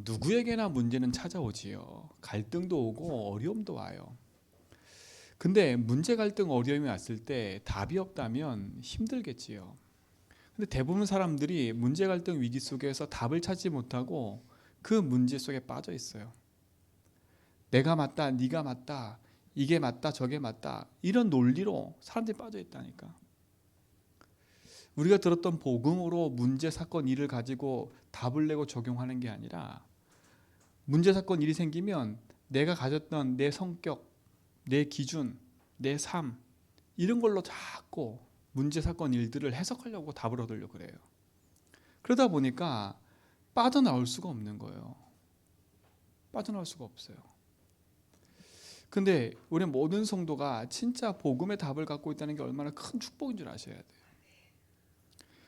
누구에게나 문제는 찾아오지요. 갈등도 오고 어려움도 와요. 근데 문제, 갈등, 어려움이 왔을 때 답이 없다면 힘들겠지요. 근데 대부분 사람들이 문제, 갈등, 위기 속에서 답을 찾지 못하고 그 문제 속에 빠져 있어요. 내가 맞다, 네가 맞다, 이게 맞다, 저게 맞다, 이런 논리로 사람들이 빠져 있다니까. 우리가 들었던 복음으로 문제, 사건, 일을 가지고 답을 내고 적용하는 게 아니라, 문제, 사건, 일이 생기면 내가 가졌던 내 성격, 내 기준, 내 삶, 이런 걸로 자꾸 문제, 사건, 일들을 해석하려고 답을 얻으려고 그래요. 그러다 보니까 빠져나올 수가 없는 거예요. 빠져나올 수가 없어요. 근데 우리 모든 성도가 진짜 복음의 답을 갖고 있다는 게 얼마나 큰 축복인 줄 아셔야 돼요.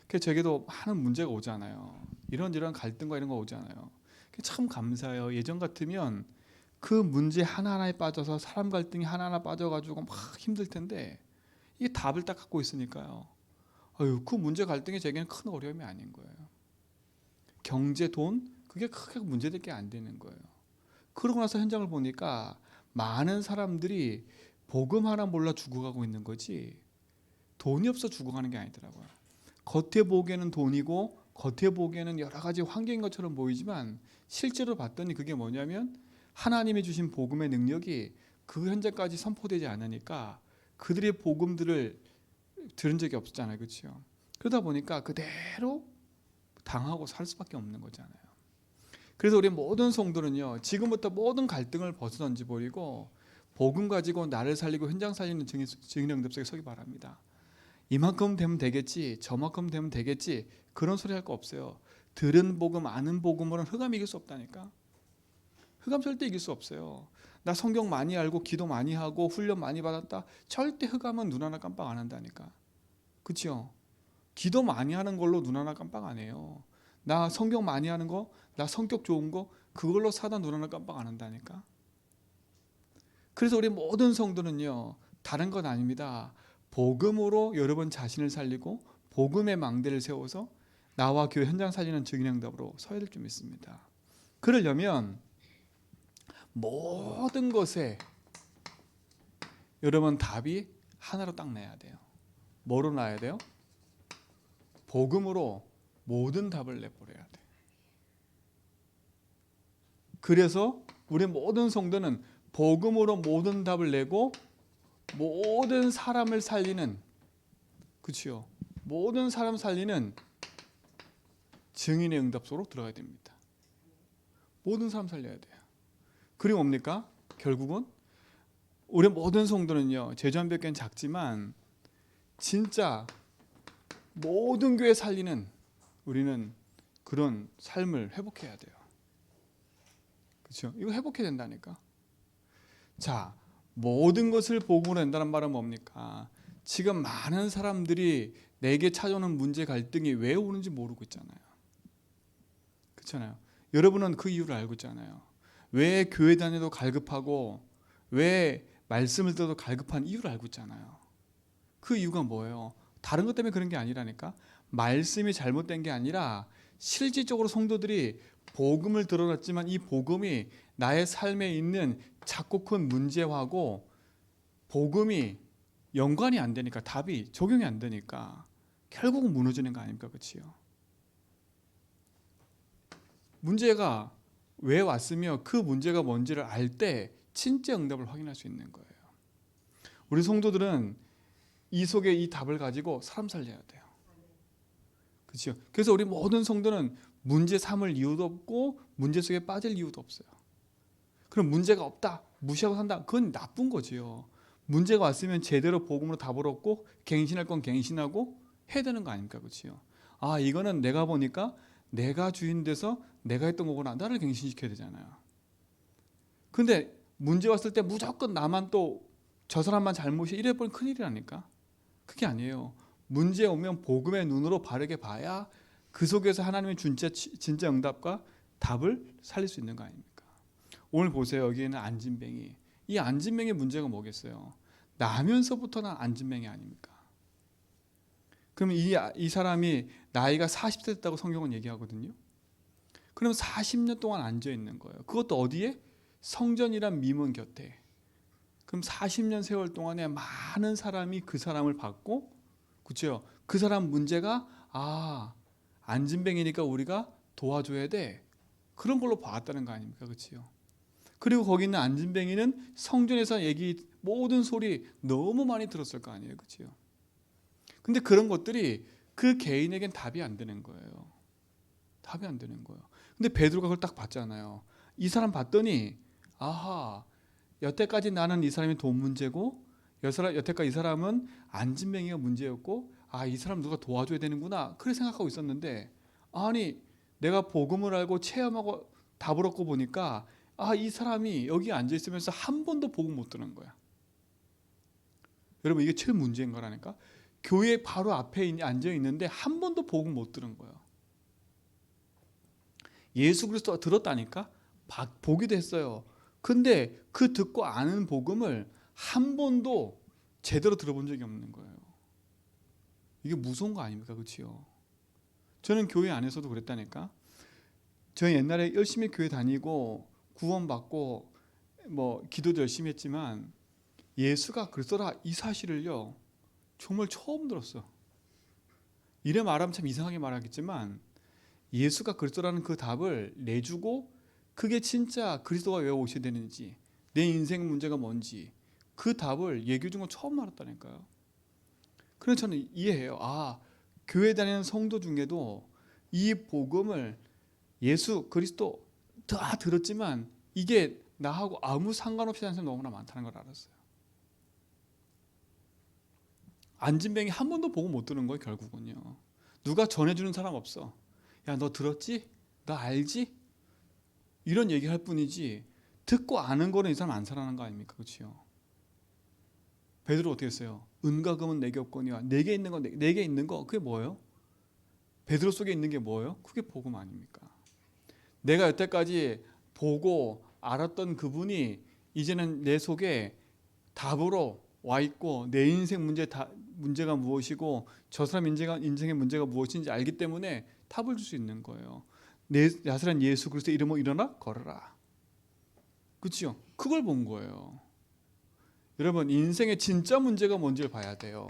그래서 제게도 많은 문제가 오잖아요. 이런 갈등과 이런 거 오잖아요. 참 감사해요. 예전 같으면 그 문제 하나하나에 빠져서 사람 갈등이 하나하나 빠져가지고 막 힘들 텐데, 이게 답을 딱 갖고 있으니까요. 그 문제 갈등이 제게는 큰 어려움이 아닌 거예요. 경제, 돈, 그게 크게 문제될 게 안 되는 거예요. 그러고 나서 현장을 보니까 많은 사람들이 복음 하나 몰라 죽어가고 있는 거지, 돈이 없어 죽어가는 게 아니더라고요. 겉에 보기에는 돈이고 겉에 보기에는 여러 가지 환경인 것처럼 보이지만 실제로 봤더니 그게 뭐냐면 하나님이 주신 복음의 능력이 그 현장까지 선포되지 않으니까 그들의 복음들을 들은 적이 없었잖아요. 그렇죠? 그러다 보니까 그대로 당하고 살 수밖에 없는 거잖아요. 그래서 우리 모든 성도는요, 지금부터 모든 갈등을 벗어던지 버리고 복음 가지고 나를 살리고 현장 살리는 증인 응답 속에 서기 바랍니다. 이만큼 되면 되겠지, 저만큼 되면 되겠지, 그런 소리 할 거 없어요. 들은 복음, 아는 복음으로는 흑암 이길 수 없다니까. 흑암 절대 이길 수 없어요. 나 성경 많이 알고 기도 많이 하고 훈련 많이 받았다, 절대 흑암은 눈 하나 깜빡 안 한다니까. 그렇죠? 기도 많이 하는 걸로 눈 하나 깜빡 안 해요. 나 성경 많이 하는 거, 나 성격 좋은 거, 그걸로 사단 눈 하나 깜빡 안 한다니까. 그래서 우리 모든 성도는요, 다른 건 아닙니다. 복음으로 여러분 자신을 살리고 복음의 망대를 세워서 나와 교회 현장 살리는 증인응답으로 서야 될 줄 믿습니다. 그러려면 모든 것에 여러분 답이 하나로 딱 나야 돼요. 뭐로 나야 돼요? 복음으로 모든 답을 내버려야 돼. 그래서 우리 모든 성도는 복음으로 모든 답을 내고 모든 사람을 살리는, 그렇죠? 모든 사람 살리는 증인의 응답 속으로 들어가야 됩니다. 모든 사람 살려야 돼요. 그리고 뭡니까? 결국은 우리 모든 성도는요, 제주 한 벽에는 작지만 진짜 모든 교회 살리는, 우리는 그런 삶을 회복해야 돼요. 그렇죠? 이거 회복해야 된다니까. 자, 모든 것을 복음으로 낸다는 말은 뭡니까? 지금 많은 사람들이 내게 찾아오는 문제, 갈등이 왜 오는지 모르고 있잖아요. 그렇잖아요. 여러분은 그 이유를 알고 있잖아요. 왜 교회 다녀도 갈급하고 왜 말씀을 들어도 갈급한 이유를 알고 있잖아요. 그 이유가 뭐예요? 다른 것 때문에 그런 게 아니라니까. 말씀이 잘못된 게 아니라 실질적으로 성도들이 복음을 들어놨지만 이 복음이 나의 삶에 있는 작고 큰 문제하고 복음이 연관이 안 되니까, 답이 적용이 안 되니까 결국은 무너지는 거 아닙니까? 그렇지요? 문제가 왜 왔으며 그 문제가 뭔지를 알 때 진짜 응답을 확인할 수 있는 거예요. 우리 성도들은 이 속에 이 답을 가지고 사람 살려야 돼요. 그렇죠? 그래서 우리 모든 성도는 문제 삼을 이유도 없고 문제 속에 빠질 이유도 없어요. 그럼 문제가 없다, 무시하고 산다, 그건 나쁜 거지요. 문제가 왔으면 제대로 복음으로 답을 얻고 갱신할 건 갱신하고 해야 되는 거 아닙니까? 그렇죠? 아, 이거는 내가 보니까 내가 주인 돼서 내가 했던 거구나, 나를 갱신시켜야 되잖아요. 근데 문제 왔을 때 무조건 나만 또 저 사람만 잘못이 이래버리면 큰일이라니까. 그게 아니에요. 문제 오면 복음의 눈으로 바르게 봐야 그 속에서 하나님의 진짜 응답과 답을 살릴 수 있는 거 아닙니까? 오늘 보세요. 여기에는 안진뱅이. 이 안진뱅이의 문제가 뭐겠어요? 나면서부터는 안진뱅이 아닙니까? 그럼 이 사람이 나이가 40대 됐다고 성경은 얘기하거든요. 그럼 40년 동안 앉아 있는 거예요. 그것도 어디에? 성전이란 미문 곁에. 그럼 40년 세월 동안에 많은 사람이 그 사람을 받고, 그렇죠? 그 사람 문제가 안진뱅이니까 우리가 도와줘야 돼. 그런 걸로 봤다는 거 아닙니까? 그렇죠? 그리고 거기 있는 안진뱅이는 성전에서 얘기 모든 소리 너무 많이 들었을 거 아니에요. 그렇죠? 근데 그런 것들이 그 개인에겐 답이 안 되는 거예요. 답이 안 되는 거예요. 근데 베드로가 그걸 딱 봤잖아요. 이 사람 봤더니 여태까지 나는 이 사람이 돈 문제고 여태까지 이 사람은 안진뱅이가 문제였고 이 사람 누가 도와줘야 되는구나 그렇게 생각하고 있었는데 아니 내가 복음을 알고 체험하고 답을 얻고 보니까 이 사람이 여기 앉아 있으면서 한 번도 복음 못 듣는 거야. 여러분 이게 제일 문제인 거라니까. 교회 바로 앞에 앉아 있는데 한 번도 복음 못 들은 거예요. 예수 그리스도가 들었다니까 보기도 했어요. 근데 그 듣고 아는 복음을 한 번도 제대로 들어본 적이 없는 거예요. 이게 무서운 거 아닙니까? 그렇지요? 저는 교회 안에서도 그랬다니까. 저는 옛날에 열심히 교회 다니고 구원받고 기도도 열심히 했지만 예수가 그리스도라 이 사실을요 정말 처음 들었어. 이래 말하면 참 이상하게 말하겠지만 예수가 그리스도라는 그 답을 내주고 그게 진짜 그리스도가 왜 오셔야 되는지 내 인생 문제가 뭔지 그 답을 얘기해 준 건 처음 알았다니까요. 그래서 저는 이해해요. 교회 다니는 성도 중에도 이 복음을 예수 그리스도 다 들었지만 이게 나하고 아무 상관없이 하는 사람이 너무나 많다는 걸 알았어요. 안진뱅이 한 번도 복음 못 들은 거예요. 결국은요. 누가 전해주는 사람 없어. 야 너 들었지? 너 알지? 이런 얘기할 뿐이지 듣고 아는 거는 이 사람 안 살아나는 거 아닙니까? 그렇죠? 베드로 어떻게 했어요? 은과 금은 내게 없거니와 내게 있는 건 내게 있는 거 그게 뭐예요? 베드로 속에 있는 게 뭐예요? 그게 복음 아닙니까? 내가 여태까지 보고 알았던 그분이 이제는 내 속에 답으로 와 있고 내 인생 문제가 무엇이고 저 사람 인생의 문제가 무엇인지 알기 때문에 답을 줄 수 있는 거예요. 나사렛 예수 그리스도의 이름으로 일어나 걸어라. 그렇죠? 그걸 본 거예요. 여러분 인생의 진짜 문제가 뭔지를 봐야 돼요.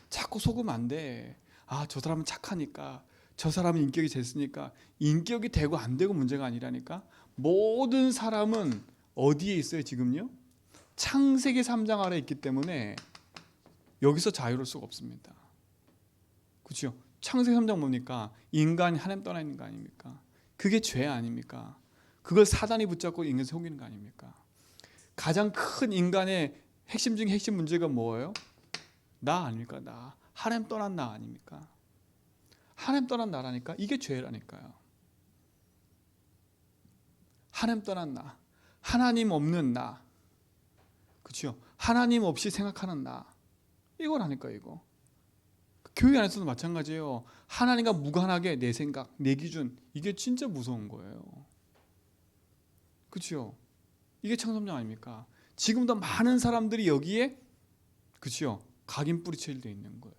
자꾸 속으면 안 돼. 저 사람은 착하니까 저 사람은 인격이 됐으니까 인격이 되고 안 되고 문제가 아니라니까. 모든 사람은 어디에 있어요 지금요? 창세기 3장 아래 있기 때문에 여기서 자유로울 수가 없습니다. 그렇죠? 창세기 3장 보니까 인간이 하나님 떠나 있는 거 아닙니까? 그게 죄 아닙니까? 그걸 사단이 붙잡고 인간 속이는 거 아닙니까? 가장 큰 인간의 핵심 중에 핵심 문제가 뭐예요? 나 아닙니까? 나. 하나님 떠난 나 아닙니까? 하나님 떠난 나라니까 이게 죄라니까요. 하나님 떠난 나. 하나님 없는 나. 그렇죠? 하나님 없이 생각하는 나. 이거라니까 이거. 교회 안에서도 마찬가지예요. 하나님과 무관하게 내 생각, 내 기준 이게 진짜 무서운 거예요. 그렇죠? 이게 창조장 아닙니까? 지금도 많은 사람들이 여기에 그렇죠? 각인 뿌리쳐 되어 있는 거예요.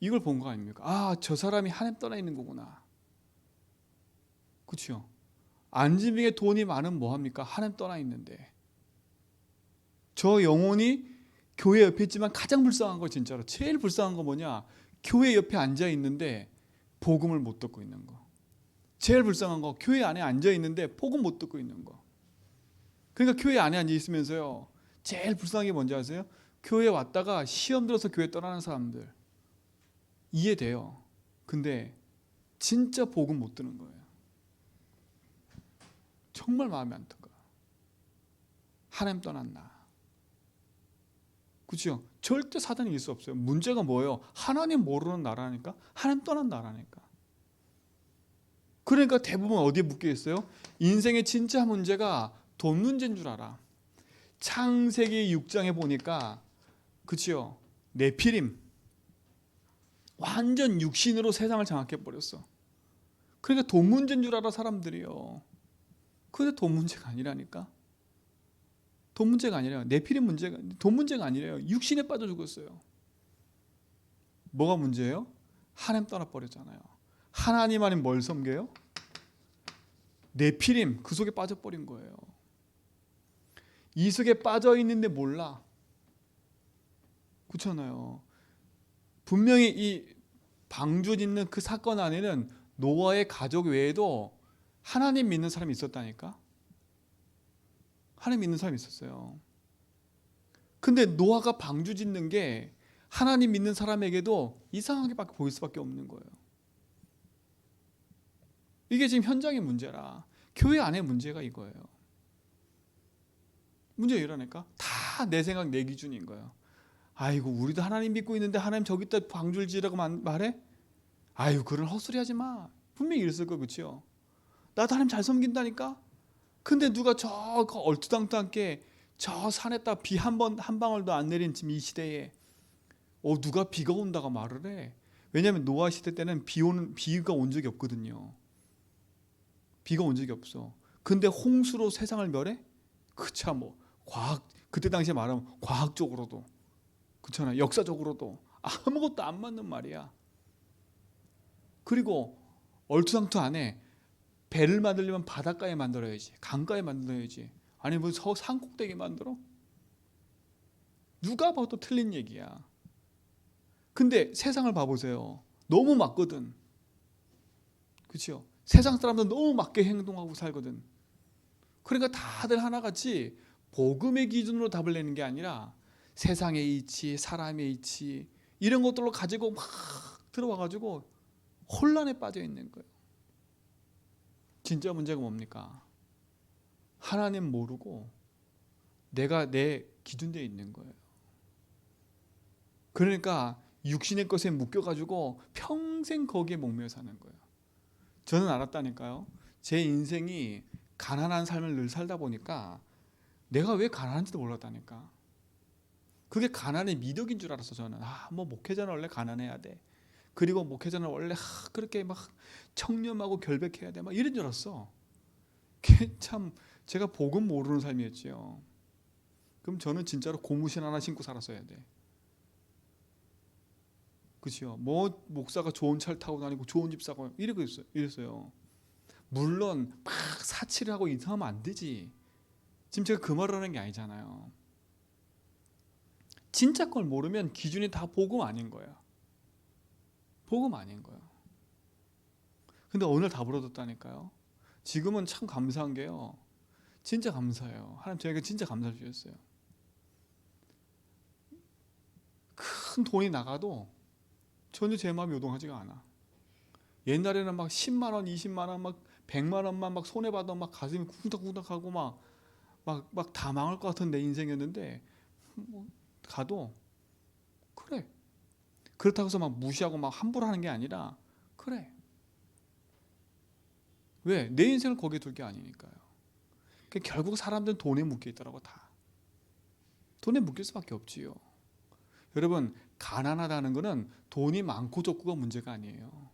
이걸 본 거 아닙니까? 저 사람이 하나님 떠나 있는 거구나. 그렇죠? 안진뱅이의 돈이 많으면 뭐합니까? 하나님 떠나 있는데 저 영혼이 교회 옆에 있지만 가장 불쌍한 거 진짜로 제일 불쌍한 거 뭐냐? 교회 옆에 앉아 있는데 복음을 못 듣고 있는 거. 제일 불쌍한 거 교회 안에 앉아 있는데 복음 못 듣고 있는 거. 그러니까 교회 안에 앉아 있으면서요 제일 불쌍한 게 뭔지 아세요? 교회 왔다가 시험 들어서 교회 떠나는 사람들 이해돼요. 근데 진짜 복음 못 듣는 거예요. 정말 마음이 안타까워. 하나님 떠난 나. 그렇죠? 절대 사단이 이길 수 없어요. 문제가 뭐예요? 하나님 모르는 나라니까. 하나님 떠난 나라니까. 그러니까 대부분 어디에 묶여 있어요? 인생의 진짜 문제가 돈 문제인 줄 알아. 창세기 6장에 보니까 그렇죠? 네피림 완전 육신으로 세상을 장악해 버렸어. 그러니까 돈 문제인 줄 알아 사람들이요. 근데 돈 문제가 아니라니까. 돈 문제가 아니라요. 네피림 문제가 돈 문제가 아니래요. 육신에 빠져 죽었어요. 뭐가 문제예요? 하나님 떠나 버렸잖아요. 하나님 아닌 뭘 섬겨요? 네피림, 그 속에 빠져버린 거예요. 이 속에 빠져 있는데 몰라. 그렇잖아요. 분명히 이 방주 짓는 그 사건 안에는 노아의 가족 외에도 하나님 믿는 사람이 있었다니까. 하나님 믿는 사람이 있었어요. 근데 노아가 방주 짓는 게 하나님 믿는 사람에게도 이상하게 보일 수밖에 없는 거예요. 이게 지금 현장의 문제라. 교회 안에 문제가 이거예요. 문제가 이러니까 다 내 생각 내 기준인 거예요. 아이고 우리도 하나님 믿고 있는데 하나님 저기다 방주를 지으라고 말해? 아유 그런 헛소리 하지 마. 분명히 이랬을 거 그렇죠? 나도 하나님 잘 섬긴다니까. 근데 누가 저 얼토당토하게 저 산에다 비 한 방울도 안 내린 지금 이 시대에 누가 비가 온다고 말을 해. 왜냐하면 노아 시대 때는 비가 온 적이 없거든요. 비가 온 적이 없어. 근데 홍수로 세상을 멸해? 그차 뭐 과학 그때 당시에 말하면 과학적으로도 그렇잖아. 역사적으로도 아무것도 안 맞는 말이야. 그리고 얼토당토 안에 배를 만들려면 바닷가에 만들어야지, 강가에 만들어야지. 아니 뭐 산 꼭대기 만들어? 누가 봐도 틀린 얘기야. 근데 세상을 봐보세요. 너무 맞거든. 그렇죠? 세상 사람들 너무 맞게 행동하고 살거든. 그러니까 다들 하나같이 복음의 기준으로 답을 내는 게 아니라 세상의 이치, 사람의 이치 이런 것들로 가지고 막 들어와가지고 혼란에 빠져 있는 거예요. 진짜 문제가 뭡니까? 하나님 모르고 내가 내 기준되어 있는 거예요. 그러니까 육신의 것에 묶여가지고 평생 거기에 목매어 사는 거예요. 저는 알았다니까요. 제 인생이 가난한 삶을 늘 살다 보니까 내가 왜 가난한지도 몰랐다니까. 그게 가난의 미덕인 줄 알았어. 저는 뭐 목회자는 원래 가난해야 돼. 그리고 목회자는 원래 그렇게 막 청렴하고 결백해야 돼. 막 이런 줄 알았어. 그게 참 제가 복음 모르는 삶이었지요. 그럼 저는 진짜로 고무신 하나 신고 살았어야 돼. 그렇죠? 뭐 목사가 좋은 차를 타고 다니고 좋은 집 사고 이랬어요. 물론 막 사치를 하고 이상하면 안 되지. 지금 제가 그 말을 하는 게 아니잖아요. 진짜 걸 모르면 기준이 다 복음 아닌 거야. 복음 아닌 거야. 근데 오늘 답을 얻었다니까요. 지금은 참 감사한 게요. 진짜 감사해요. 하나님 저에게 진짜 감사를 주셨어요. 큰 돈이 나가도 전혀 제 마음이 요동하지가 않아. 옛날에는 막 10만 원, 20만 원, 막 100만 원만 막 손해 받아 막 가슴이 쿵닥쿵닥하고 막 다 망할 것 같은 내 인생이었는데 뭐 가도 그래. 그렇다고 해서 막 무시하고 막 함부로 하는 게 아니라 그래. 왜? 내 인생을 거기에 둘 게 아니니까요. 결국 사람들은 돈에 묶여 있더라고 다. 돈에 묶일 수밖에 없지요. 여러분 가난하다는 거는 돈이 많고 적고가 문제가 아니에요.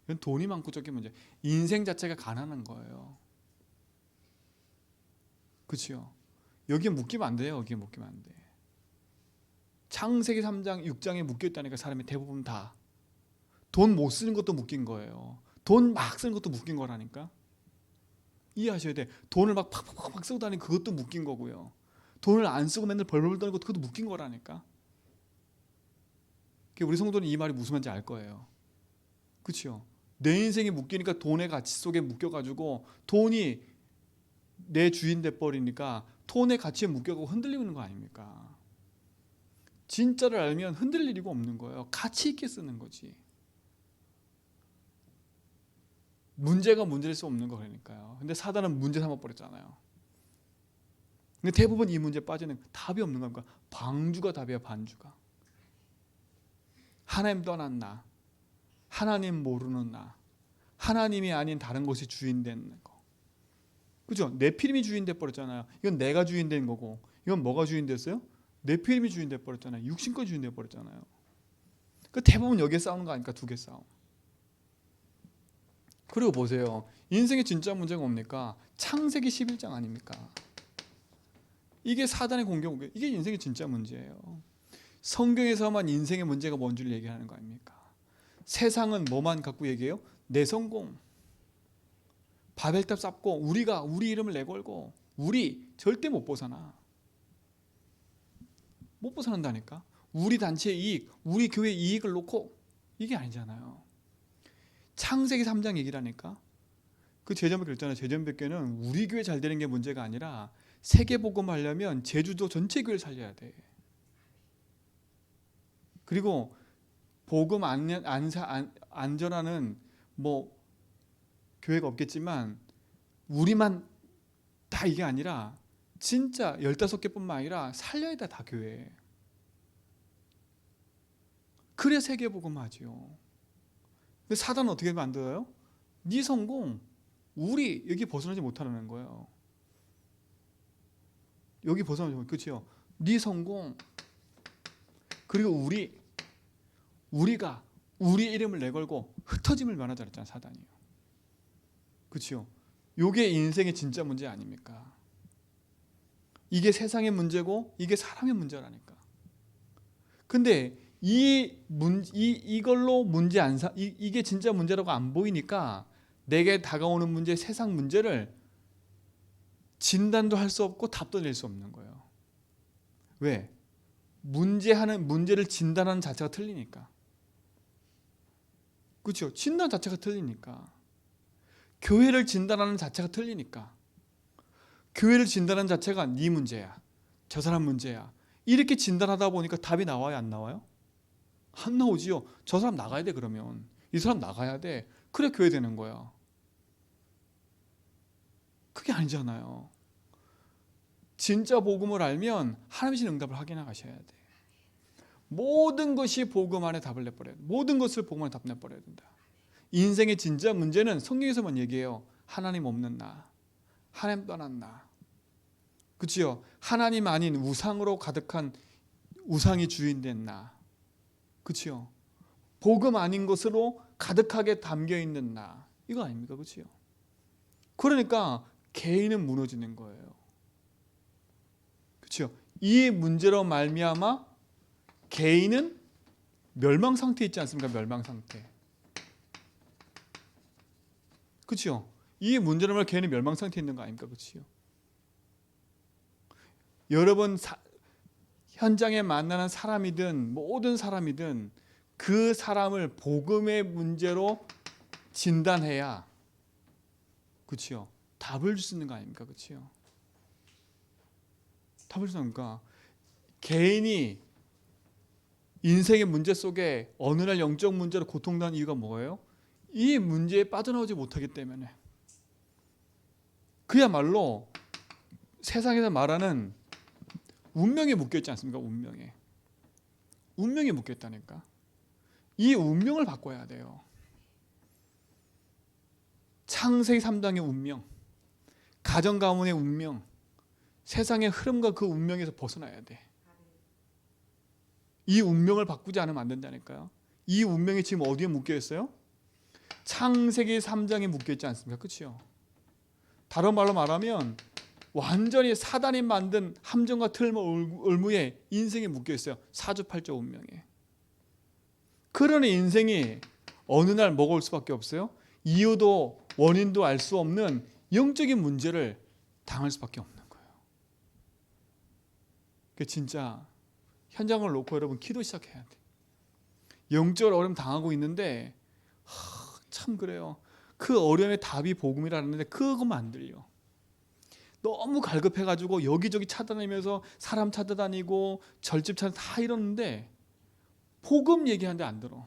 이건 돈이 많고 적게 문제. 인생 자체가 가난한 거예요. 그렇죠? 여기에 묶이면 안 돼요. 여기에 묶이면 안 돼. 창세기 3장, 6장에 묶여 있다니까 사람이 대부분 다. 돈 못 쓰는 것도 묶인 거예요. 돈 막 쓰는 것도 묶인 거라니까. 이해하셔야 돼. 돈을 막 팍팍팍 쓰고 다니는 그것도 묶인 거고요. 돈을 안 쓰고 맨날 벌벌 떠는 것도 그것도 묶인 거라니까. 우리 성도는 이 말이 무슨 말인지 알 거예요. 그렇죠? 내 인생이 묶이니까 돈의 가치 속에 묶여가지고 돈이 내 주인 돼버리니까 돈의 가치에 묶여가고 흔들리는 거 아닙니까? 진짜를 알면 흔들릴 일이 없는 거예요. 가치 있게 쓰는 거지. 문제가 문제일 수 없는 거 그러니까요. 근데 사단은 문제 삼아버렸잖아요. 근데 대부분 이 문제에 빠지는 답이 없는 겁니까? 방주가 답이야. 방주가. 하나님 떠난 나, 하나님 모르는 나, 하나님이 아닌 다른 것이 주인 되는 거. 그죠? 네피림이 주인 돼 버렸잖아요. 이건 내가 주인 된 거고, 이건 뭐가 주인 됐어요? 네피림이 주인 돼 버렸잖아요. 육신권 주인 돼 버렸잖아요. 그 대부분 여기에 싸우는 거 아닙니까? 두 개 싸움. 그리고 보세요. 인생의 진짜 문제가 뭡니까? 창세기 11장 아닙니까? 이게 사단의 공격, 이게 인생의 진짜 문제예요. 성경에서만 인생의 문제가 뭔 줄 얘기하는 거 아닙니까? 세상은 뭐만 갖고 얘기해요? 내 성공, 바벨탑 쌓고 우리가 우리 이름을 내걸고 우리 절대 못 벗어나. 못 벗어난다니까. 우리 단체의 이익, 우리 교회 이익을 놓고 이게 아니잖아요. 창세기 3장 얘기라니까. 그 제자몇 그랬잖아요. 제자몇 교회는 우리 교회 잘 되는 게 문제가 아니라 세계 복음 하려면 제주도 전체 교회를 살려야 돼. 그리고 복음 안 전하는 뭐 교회가 없겠지만 우리만 다 이게 아니라 진짜 15개뿐만 아니라 살려야 돼, 다 교회. 그래 세계 복음 하지요. 근데 사단은 어떻게 만들어요? 네 성공, 우리 여기 벗어나지 못하는 거예요. 여기 벗어나지 못, 그렇죠? 네 성공, 그리고 우리가 우리 이름을 내걸고 흩어짐을 면하자 그랬잖아요, 사단이요. 그렇죠? 요게 인생의 진짜 문제 아닙니까? 이게 세상의 문제고 이게 사람의 문제라니까. 근데 이걸로 문제 이게 진짜 문제라고 안 보이니까 내게 다가오는 문제, 세상 문제를 진단도 할 수 없고 답도 낼 수 없는 거예요. 왜? 문제를 진단하는 자체가 틀리니까. 그렇죠? 진단 자체가 틀리니까. 교회를 진단하는 자체가 틀리니까. 교회를 진단하는 자체가 네 문제야, 저 사람 문제야, 이렇게 진단하다 보니까 답이 나와요, 안 나와요? 안 나오지요. 저 사람 나가야 돼. 그러면 이 사람 나가야 돼. 그래 교회 되는 거야. 그게 아니잖아요. 진짜 복음을 알면 하나님이신 응답을 확인해 가셔야 돼. 모든 것이 복음 안에 답을 내버려야 돼. 모든 것을 복음 안에 답 내버려야 된다. 인생의 진짜 문제는 성경에서만 얘기해요. 하나님 없는 나, 하나님 떠난 나. 그치요? 하나님 아닌 우상으로 가득한 우상이 주인된 나. 그치요? 복음 아닌 것으로 가득하게 담겨 있는 나. 이거 아닙니까? 그치요? 그러니까 개인은 무너지는 거예요. 그치요? 이 문제로 말미암아 개인은 멸망 상태에 있지 않습니까? 멸망 상태. 그치요? 이 문제로 말미암아 개인은 멸망 상태에 있는 거 아닙니까? 그치요? 여러분 현장에 만나는 사람이든 모든 사람이든 그 사람을 복음의 문제로 진단해야, 그렇죠? 답을 줄 수 있는 거 아닙니까? 그렇죠? 답을 주니까 개인이 인생의 문제 속에 어느 날 영적 문제로 고통당하는 이유가 뭐예요? 이 문제에 빠져나오지 못하기 때문에. 그야말로 세상에서 말하는 운명에 묶여있지 않습니까? 운명에 묶여있다니까. 이 운명을 바꿔야 돼요. 창세기 3장의 운명, 가정 가문의 운명, 세상의 흐름과 그 운명에서 벗어나야 돼. 이 운명을 바꾸지 않으면 안 된다니까요. 이 운명이 지금 어디에 묶여있어요? 창세기 3장에 묶여있지 않습니까? 그렇죠? 다른 말로 말하면 완전히 사단이 만든 함정과 을무에 인생이 묶여있어요. 사주팔자 운명에. 그러니 인생이 어느 날 뭐가 올 수밖에 없어요? 이유도 원인도 알 수 없는 영적인 문제를 당할 수밖에 없는 거예요. 그 진짜 현장을 놓고 여러분 기도 시작해야 돼. 영적으로 어려움 당하고 있는데 참 그래요. 그 어려움의 답이 복음이라는데 그것만 안 들려. 너무 갈급해가지고 여기저기 찾아다니면서 사람 찾아다니고 절집 찾아 다 이러는데 복음 얘기하는데 안 들어.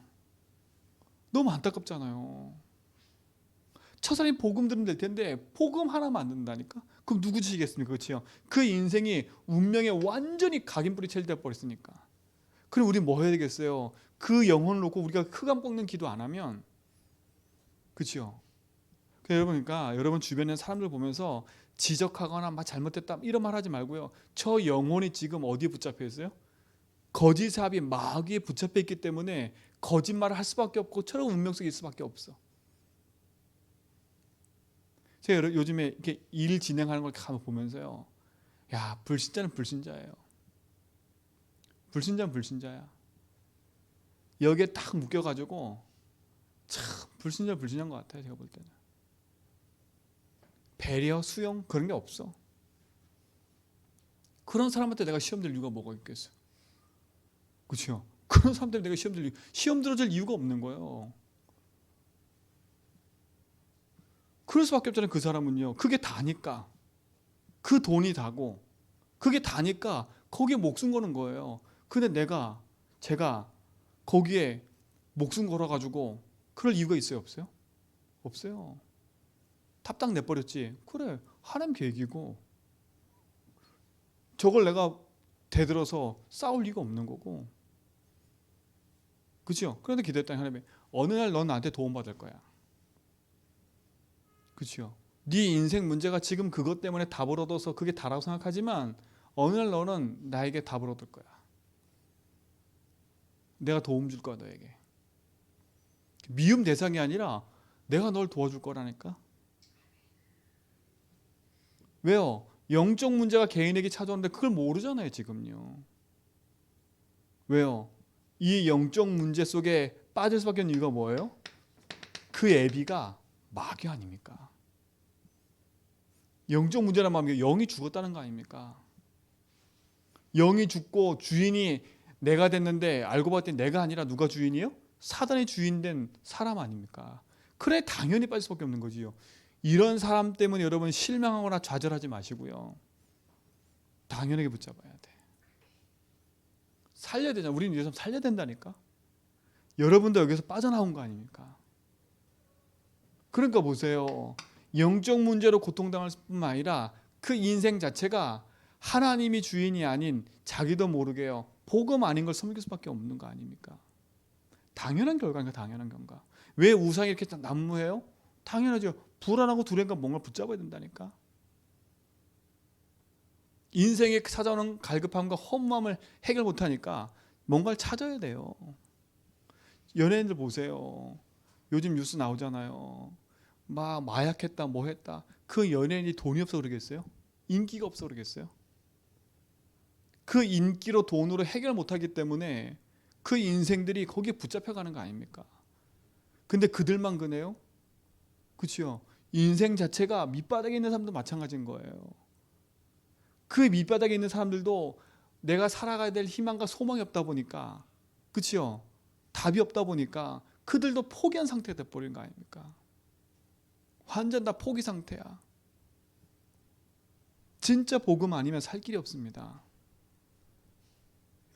너무 안타깝잖아요. 처사님 복음 들으면 될 텐데 복음 하나만 안 듣는다니까? 그럼 누구 주시겠습니까? 그렇죠? 그 인생이 운명에 완전히 각인뿌리 체질돼 버렸으니까. 그럼 우리 뭐 해야 되겠어요? 그 영혼을 놓고 우리가 흑암 꺾는 기도 안 하면, 그렇죠? 그러니까 여러분 주변에 사람들 보면서 지적하거나 막 잘못됐다 이런 말 하지 말고요. 저 영혼이 지금 어디에 붙잡혀 있어요? 거짓사비 마귀에 붙잡혀 있기 때문에 거짓말을 할 수밖에 없고 저런 운명 속에 있을 수밖에 없어. 제가 요즘에 이렇게 일 진행하는 걸 가만 보면서요. 야, 불신자는 불신자예요. 불신자는 불신자야. 여기에 딱 묶여가지고 참 불신한 것 같아요. 제가 볼 때는. 배려, 수용 그런 게 없어. 그런 사람한테 내가 시험 들 이유가 뭐가 있겠어? 그렇죠? 그런 사람들 내가 시험 들어줄 이유가 없는 거예요. 그럴 수밖에 없잖아요. 그 사람은요. 그게 다니까. 그 돈이 다고 그게 다니까 거기에 목숨 거는 거예요. 근데 제가 거기에 목숨 걸어가지고 그럴 이유가 있어요? 없어요? 없어요. 탑당 내버렸지. 그래, 하나님 계획이고 저걸 내가 대들어서 싸울 이유가 없는 거고. 그렇죠? 그런데 기도했더니 하나님이 어느 날 넌 나한테 도움받을 거야. 그렇죠? 네 인생 문제가 지금 그것 때문에 답을 얻어서 그게 다라고 생각하지만 어느 날 너는 나에게 답을 얻을 거야. 내가 도움 줄 거야 너에게. 미움 대상이 아니라 내가 널 도와줄 거라니까. 왜요? 영적 문제가 개인에게 찾아오는데 그걸 모르잖아요 지금요. 왜요? 이 영적 문제 속에 빠질 수밖에 없는 이유가 뭐예요? 그 애비가 마귀 아닙니까? 영적 문제란 말은 영이 죽었다는 거 아닙니까? 영이 죽고 주인이 내가 됐는데 알고 봤더니 내가 아니라 누가 주인이에요? 사단의 주인 된 사람 아닙니까? 그래 당연히 빠질 수밖에 없는 거지요. 이런 사람 때문에 여러분 실망하거나 좌절하지 마시고요. 당연하게 붙잡아야 돼. 살려야 되잖아. 우리는 이래서 살려야 된다니까. 여러분도 여기서 빠져나온 거 아닙니까? 그러니까 보세요. 영적 문제로 고통당할 뿐만 아니라 그 인생 자체가 하나님이 주인이 아닌 자기도 모르게요. 복음 아닌 걸 섬길 수밖에 없는 거 아닙니까? 당연한 결과인가 당연한 건가? 왜 우상이 이렇게 난무해요? 당연하죠. 불안하고 두려움과 뭔가 붙잡아야 된다니까. 인생에 찾아오는 갈급함과 허무함을 해결 못하니까 뭔가를 찾아야 돼요. 연예인들 보세요. 요즘 뉴스 나오잖아요. 막 마약했다 뭐 했다. 그 연예인이 돈이 없어 그러겠어요? 인기가 없어 그러겠어요? 그 인기로 돈으로 해결 못하기 때문에 그 인생들이 거기에 붙잡혀가는 거 아닙니까? 근데 그들만 그네요? 그렇죠? 인생 자체가 밑바닥에 있는 사람도 마찬가지인 거예요. 그 밑바닥에 있는 사람들도 내가 살아가야 될 희망과 소망이 없다 보니까, 그렇죠? 답이 없다 보니까 그들도 포기한 상태가 돼버린 거 아닙니까? 완전 다 포기 상태야. 진짜 복음 아니면 살 길이 없습니다.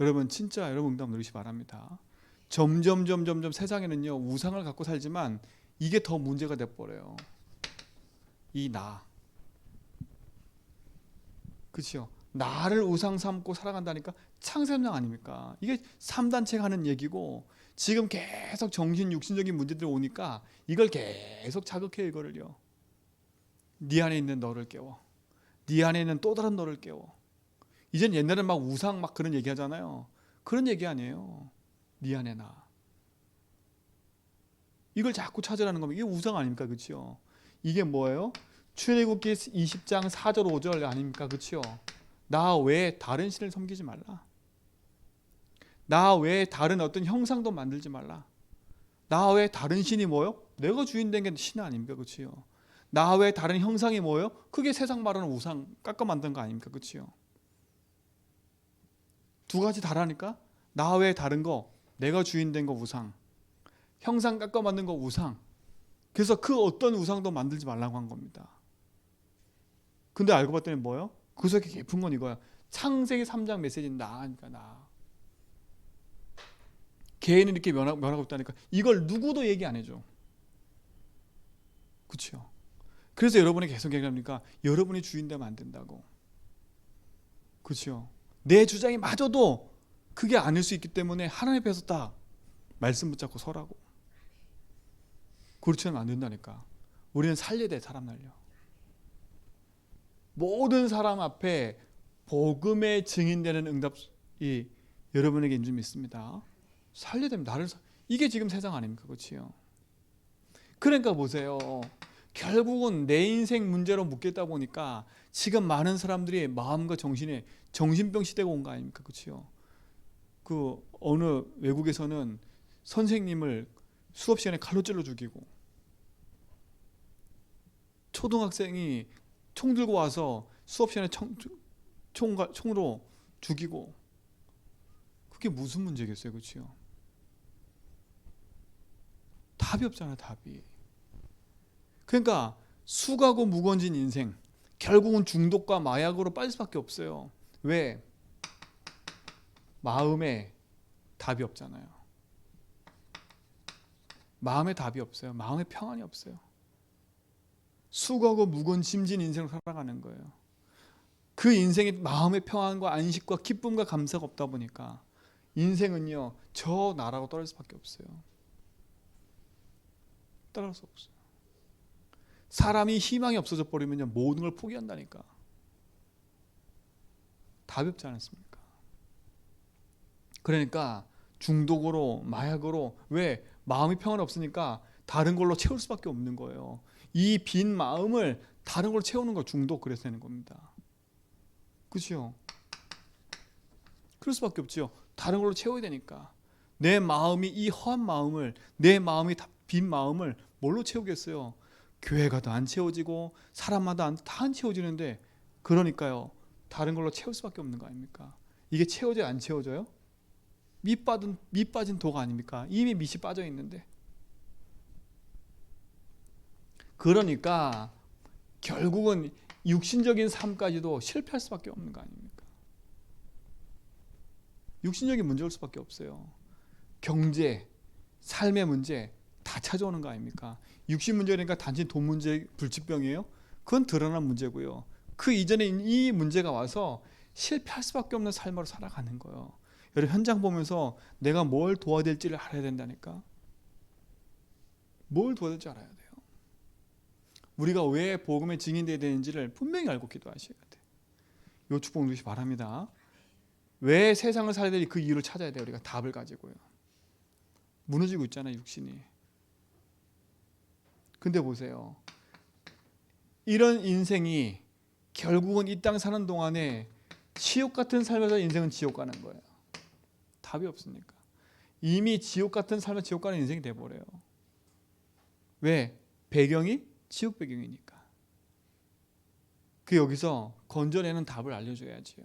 여러분 진짜 여러분 응답 누리시 바랍니다. 점점 세상에는요 우상을 갖고 살지만 이게 더 문제가 돼버려요. 이 나, 그렇죠? 나를 우상 삼고 살아간다니까 창세명 아닙니까? 이게 3단체가 하는 얘기고 지금 계속 정신 육신적인 문제들이 오니까 이걸 계속 자극해요. 이거를요. 네 안에 있는 너를 깨워. 네 안에 있는 또 다른 너를 깨워. 이젠 옛날에 막 우상 막 그런 얘기 하잖아요. 그런 얘기 아니에요. 네 안에 나. 이걸 자꾸 찾으라는 겁니다. 이게 우상 아닙니까? 그렇죠? 이게 뭐예요? 출애굽기 20장 4절 5절 아닙니까? 그렇죠? 나 외에 다른 신을 섬기지 말라. 나 외에 다른 어떤 형상도 만들지 말라. 나 외에 다른 신이 뭐요? 내가 주인 된 게 신 아닙니까? 그렇죠? 나 외에 다른 형상이 뭐요? 그게 세상 말하는 우상 깎아 만든 거 아닙니까? 그렇죠? 두 가지 다르니까 나 외에 다른 거, 내가 주인 된 거 우상, 형상 깎아 만든 거 우상. 그래서 그 어떤 우상도 만들지 말라고 한 겁니다. 근데 알고 봤더니 뭐예요? 그 속에 깊은 건 이거야. 창세기 3장 메시지는 나니까 나. 개인은 이렇게 면하고 있다니까 이걸 누구도 얘기 안 해줘. 그렇죠? 그래서 여러분이 계속 얘기합니까? 여러분이 주인 되면 안 된다고. 그렇죠? 내 주장이 맞아도 그게 아닐 수 있기 때문에 하나님 앞에서 딱 말씀 붙잡고 서라고. 그렇지 않으면 안 된다니까. 우리는 살려야 돼. 사람 날려. 모든 사람 앞에 복음의 증인되는 응답이 여러분에게 있는 줄 믿습니다. 살려야 됩니다. 이게 지금 세상 아닙니까? 그렇지요? 그러니까 보세요. 결국은 내 인생 문제로 묶였다 보니까 지금 많은 사람들이 마음과 정신에 정신병 시대가 온 거 아닙니까? 그렇지요? 그 어느 외국에서는 선생님을 수업 시간에 칼로 찔러 죽이고, 초등학생이 총 들고 와서 수업 시간에 총으로 죽이고, 그게 무슨 문제겠어요, 그렇죠? 답이 없잖아요, 답이. 그러니까 수가고 무거워진 인생, 결국은 중독과 마약으로 빠질 수밖에 없어요. 왜? 마음에 답이 없잖아요. 마음에 답이 없어요. 마음에 평안이 없어요. 수고하고 무거운 짐진 인생을 살아가는 거예요. 그 인생에 마음의 평안과 안식과 기쁨과 감사가 없다 보니까 인생은요, 저 나라고 떨어질 수밖에 없어요. 따라갈 수 없어요. 사람이 희망이 없어져 버리면요, 모든 걸 포기한다니까. 답이 없지 않습니까? 그러니까 중독으로, 마약으로, 왜? 마음이 평안이 없으니까 다른 걸로 채울 수밖에 없는 거예요. 이 빈 마음을 다른 걸로 채우는 거, 중독. 그래서 되는 겁니다. 그렇죠? 그럴 수밖에 없죠. 다른 걸로 채워야 되니까. 내 마음이, 이 허한 마음을, 내 마음이 빈 마음을 뭘로 채우겠어요? 교회가 다 안 채워지고 사람마다 다 안 채워지는데, 그러니까요, 다른 걸로 채울 수밖에 없는 거 아닙니까? 이게 채워져요, 안 채워져요? 밑 빠진 독 아닙니까? 이미 밑이 빠져 있는데. 그러니까 결국은 육신적인 삶까지도 실패할 수밖에 없는 거 아닙니까? 육신적인 문제일 수밖에 없어요. 경제, 삶의 문제 다 찾아오는 거 아닙니까? 육신 문제니까 단지 돈 문제, 불치병이에요? 그건 드러난 문제고요. 그 이전에 이 문제가 와서 실패할 수밖에 없는 삶으로 살아가는 거예요. 여러분, 현장 보면서 내가 뭘 도와야 될지를 알아야 된다니까. 뭘 도와야 될지 알아야 돼요. 우리가 왜 복음의 증인되어야 되는지를 분명히 알고 기도하셔야 돼요. 요 축복 누리시 바랍니다. 왜 세상을 살아야 될지 그 이유를 찾아야 돼요. 우리가 답을 가지고요. 무너지고 있잖아요, 육신이. 근데 보세요. 이런 인생이 결국은 이 땅 사는 동안에 지옥 같은 삶에서 인생은 지옥 가는 거예요. 답이 없으니까. 이미 지옥 같은 삶에서 지옥 가는 인생이 돼버려요. 왜? 배경이 지옥 배경이니까. 그 여기서 건져내는 답을 알려줘야지요.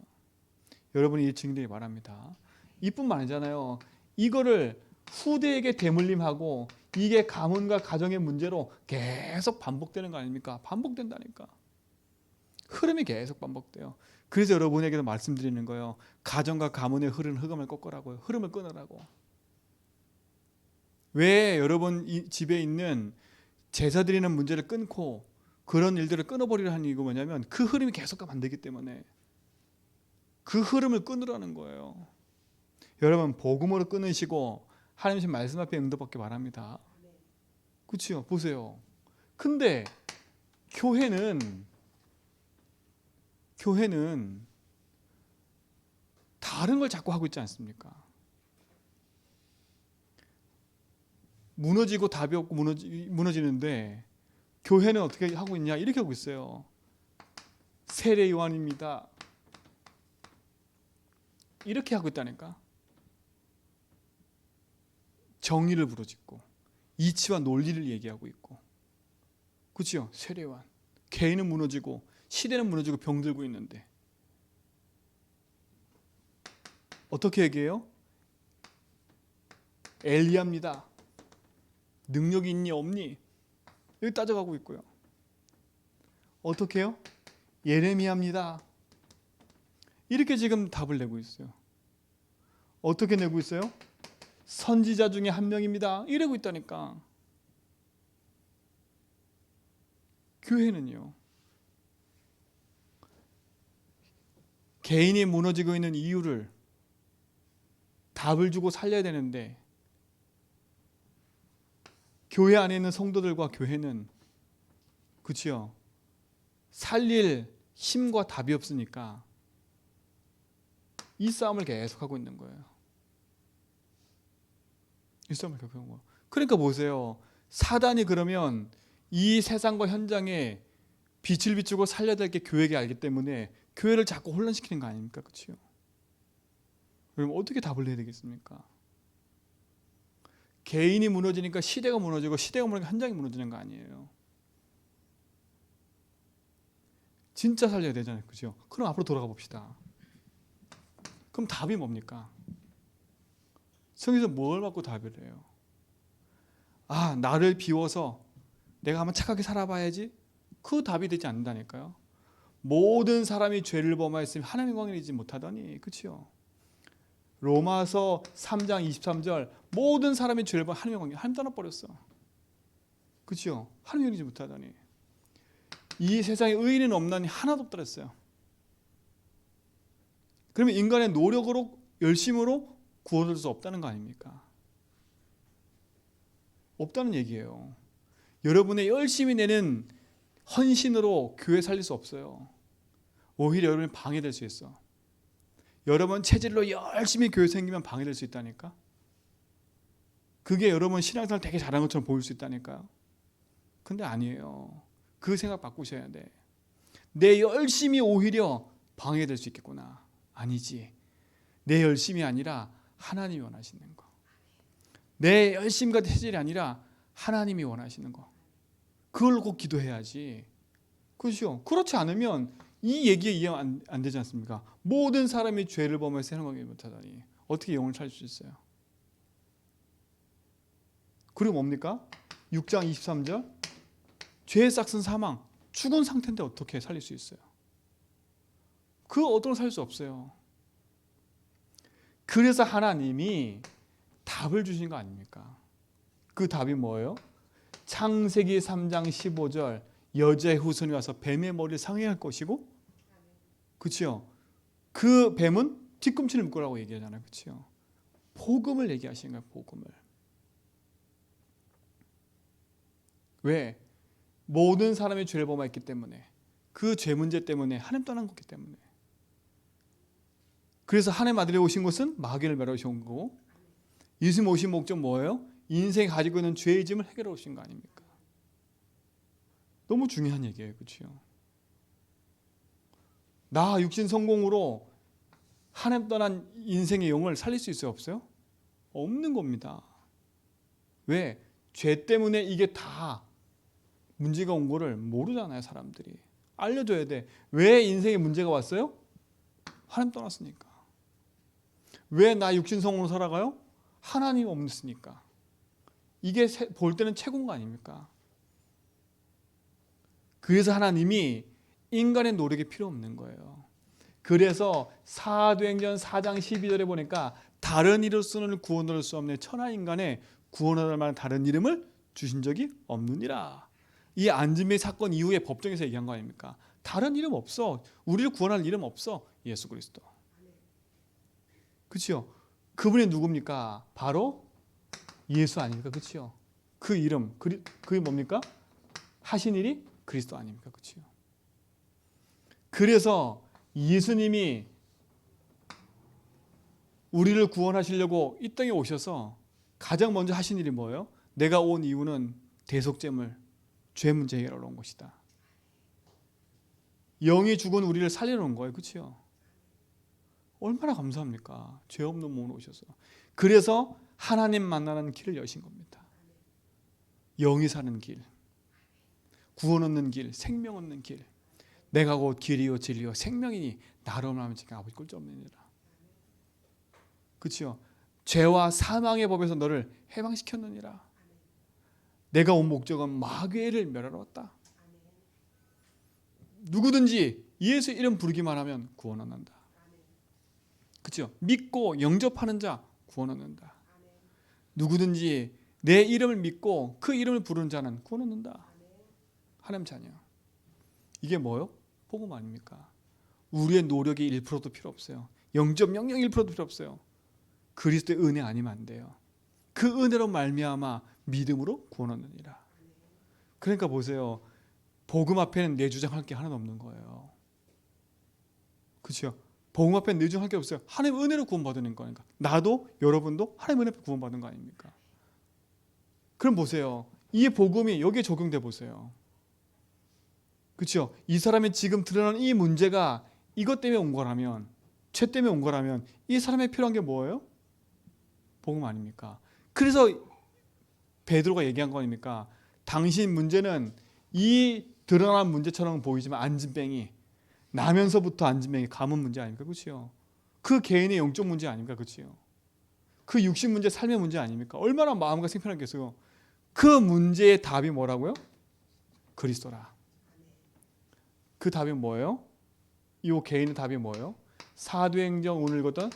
여러분이 이 증인되기 바랍니다. 이뿐만 아니잖아요. 이거를 후대에게 대물림하고 이게 가문과 가정의 문제로 계속 반복되는 거 아닙니까? 반복된다니까. 흐름이 계속 반복돼요. 그래서 여러분에게도 말씀드리는 거예요. 가정과 가문의 흐르는 흑암을 꺾으라고요. 흐름을 끊으라고. 왜 여러분 집에 있는 제사 드리는 문제를 끊고 그런 일들을 끊어버리려 하는 이유가 뭐냐면 그 흐름이 계속 가면 안 되기 때문에 그 흐름을 끊으라는 거예요. 여러분, 복음으로 끊으시고 하나님의 말씀 앞에 응답받기 바랍니다. 그렇죠? 보세요. 근데 교회는 다른 걸 자꾸 하고 있지 않습니까? 무너지고 답이 없고 무너지는데 교회는 어떻게 하고 있냐? 이렇게 하고 있어요. 세례 요한입니다. 이렇게 하고 있다니까. 정의를 부르짖고 이치와 논리를 얘기하고 있고, 그렇죠? 세례 요한. 개인은 무너지고 시대는 무너지고 병들고 있는데 어떻게 얘기해요? 엘리야입니다. 능력이 있니 없니? 여기 따져가고 있고요. 어떻게 해요? 예레미야입니다. 이렇게 지금 답을 내고 있어요. 어떻게 내고 있어요? 선지자 중에 한 명입니다. 이러고 있다니까. 교회는요, 개인이 무너지고 있는 이유를 답을 주고 살려야 되는데 교회 안에 있는 성도들과 교회는, 그치요, 살릴 힘과 답이 없으니까 이 싸움을 계속하고 있는 거예요. 이 싸움을 계속하고 있는 거예요. 그러니까 보세요. 사단이 그러면 이 세상과 현장에 빛을 비추고 살려야 될 게 교회에게 알기 때문에 교회를 자꾸 혼란시키는 거 아닙니까? 그렇죠? 그럼 어떻게 답을 내야 되겠습니까? 개인이 무너지니까 시대가 무너지고 시대가 무너지니까 현장이 무너지는 거 아니에요. 진짜 살려야 되잖아요. 그죠? 그럼 앞으로 돌아가 봅시다. 그럼 답이 뭡니까? 성경에서 뭘 갖고 답을 해요? 아, 나를 비워서 내가 한번 착하게 살아봐야지. 그 답이 되지 않는다니까요. 모든 사람이 죄를 범하였으면 하나님의 영광을 이루지 못하더니, 그렇죠? 로마서 3장 23절 모든 사람이 죄를 범하여 하나님의 영광을 하나님 떠나버렸어. 그렇죠? 하나님을 이루지 못하더니 이 세상에 의인은 없나니 하나도 없다 그랬어요. 그러면 인간의 노력으로 열심으로 구원을 수 없다는 거 아닙니까? 없다는 얘기예요. 여러분의 열심히 내는 헌신으로 교회 살릴 수 없어요. 오히려 여러분이 방해될 수 있어. 여러분 체질로 열심히 교회 생기면 방해될 수 있다니까. 그게 여러분 신앙생활 되게 잘한 것처럼 보일 수 있다니까요. 근데 아니에요. 그 생각 바꾸셔야 돼. 내 열심이 오히려 방해될 수 있겠구나. 아니지. 내 열심이 아니라 하나님이 원하시는 거. 내 열심과 체질이 아니라 하나님이 원하시는 거. 그걸 놓고 기도해야지. 그렇죠? 그렇지 않으면 이 얘기에 이해 안 되지 않습니까? 모든 사람이 죄를 범해서 행하지 못하다니 어떻게 영혼을 찾을 수 있어요? 그리고 뭡니까? 6장 23절 죄의 싹은 사망, 죽은 상태인데 어떻게 살릴 수 있어요? 그 어떤 살 수 없어요. 그래서 하나님이 답을 주신 거 아닙니까? 그 답이 뭐예요? 창세기 3장 15절 여자의 후손이 와서 뱀의 머리를 상해할 것이고, 그렇죠? 그 뱀은 뒤꿈치를 묶을 거라고 얘기하잖아요. 그렇죠? 복음을 얘기하시는 거예요. 복음을. 왜? 모든 사람이 죄를 범했기 때문에, 그 죄 문제 때문에 하나님 떠난 거기 때문에. 그래서 하나님 아들이 오신 것은 마귀를 멸하시는 거고, 예수님 오신 목적 뭐예요? 인생이 가지고 있는 죄의 짐을 해결해 오신 거 아닙니까? 너무 중요한 얘기예요. 그렇죠? 나 육신 성공으로 하나님 떠난 인생의 영을 살릴 수 있어요? 없어요? 없는 겁니다. 왜? 죄 때문에 이게 다 문제가 온 거를 모르잖아요. 사람들이. 알려줘야 돼. 왜 인생에 문제가 왔어요? 하나님 떠났으니까. 왜 나 육신 성공으로 살아가요? 하나님 없으니까. 이게 볼 때는 최고인 거 아닙니까? 그래서 하나님이 인간의 노력이 필요 없는 거예요. 그래서 사도행전 4장 12절에 보니까 다른 이로서는 구원할 수 없는 천하인간의 구원할 만한 다른 이름을 주신 적이 없느니라. 이 안진뱅이 사건 이후에 법정에서 얘기한 거 아닙니까? 다른 이름 없어. 우리를 구원할 이름 없어. 예수 그리스도. 그렇죠? 그분이 누굽니까? 바로 예수 아닙니까? 그렇죠? 그 이름, 그게 뭡니까? 하신 일이 그리스도 아닙니까? 그렇죠? 그래서 예수님이 우리를 구원하시려고 이 땅에 오셔서 가장 먼저 하신 일이 뭐예요? 내가 온 이유는 대속죄물, 죄 문제 해결하러 온 것이다. 영이 죽은 우리를 살리러 온 거예요. 그렇죠? 얼마나 감사합니까? 죄 없는 몸으로 오셔서. 그래서 하나님 만나는 길을 여신 겁니다. 영이 사는 길, 구원 얻는 길, 생명 얻는 길. 내가 곧 길이요 진리요 생명이니 나로 말하면 지금 아버지 꼴찌 없느니라. 그렇죠? 죄와 사망의 법에서 너를 해방시켰느니라. 내가 온 목적은 마귀를 멸하러 왔다. 누구든지 예수 이름 부르기만 하면 구원 얻는다. 그렇죠? 믿고 영접하는 자 구원 얻는다. 누구든지 내 이름을 믿고 그 이름을 부르는 자는 구원 얻는다. 하나님 자녀. 이게 뭐요? 복음 아닙니까? 우리의 노력이 1%도 필요 없어요. 0.001%도 필요 없어요. 그리스도의 은혜 아니면 안 돼요. 그 은혜로 말미암아 믿음으로 구원 얻느니라. 그러니까 보세요. 복음 앞에는 내 주장할 게 하나도 없는 거예요. 그렇죠? 복음 앞에는 내 주장할 게 없어요. 하나님 은혜로 구원받는 거니까. 나도 여러분도 하나님 은혜 구원받은 거 아닙니까? 그럼 보세요. 이 복음이 여기에 적용돼 보세요. 그렇죠? 이 사람이 지금 드러난 이 문제가 이것 때문에 온 거라면, 죄 때문에 온 거라면 이 사람의 필요한 게 뭐예요? 복음 아닙니까? 그래서 베드로가 얘기한 거 아닙니까? 당신 문제는 이 드러난 문제처럼 보이지만 안진뱅이, 나면서부터 안진뱅이 가문 문제 아닙니까? 그렇죠? 그 개인의 영적 문제 아닙니까? 그렇죠? 그 육신 문제, 삶의 문제 아닙니까? 얼마나 마음과 생편하겠어요. 그 문제의 답이 뭐라고요? 그리스도라. 그 답이 뭐예요? 이 개인의 답이 뭐예요? 사도행전 오늘 읽었던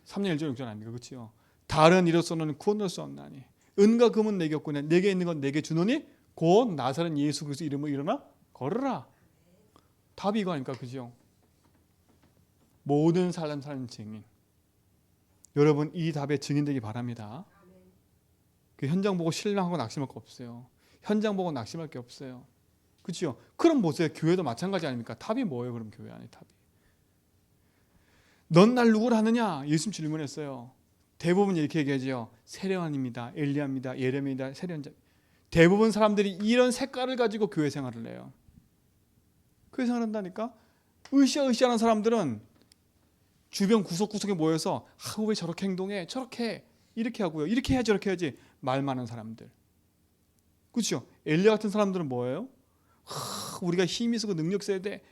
3년 1절 6절 아닙니까? 그렇죠? 다른 이로서는 구원할 수 없나니 은과 금은 내게 없고 내게 있는 건 내게 주노니 곧 나사렛 예수 그리스도 이름으로 일어나 걸으라. 답이 이거 아닙니까? 그죠? 모든 사람 사는 증인. 여러분 이 답에 증인되기 바랍니다. 그 현장 보고 신랑하고 낙심할 거 없어요. 현장 보고 낙심할 게 없어요. 그렇죠? 그럼 보세요. 교회도 마찬가지 아닙니까? 답이 뭐예요? 그럼 교회 안에 답이. 넌 날 누구를 하느냐? 예수님 질문했어요. 대부분 이렇게 얘기하죠. 세례요한입니다. 엘리야입니다. 예레미야입니다. 세례연자. 대부분 사람들이 이런 색깔을 가지고 교회 생활을 해요. 교회 생활한다니까? 으쌰으쌰하는 사람들은 주변 구석구석에 모여서 왜 저렇게 행동해? 저렇게 이렇게 하고요. 이렇게 해야지 저렇게 해야지. 말 많은 사람들. 그렇죠? 엘리야 같은 사람들은 뭐예요? 우리가 힘이 있고 능력 있어야 돼.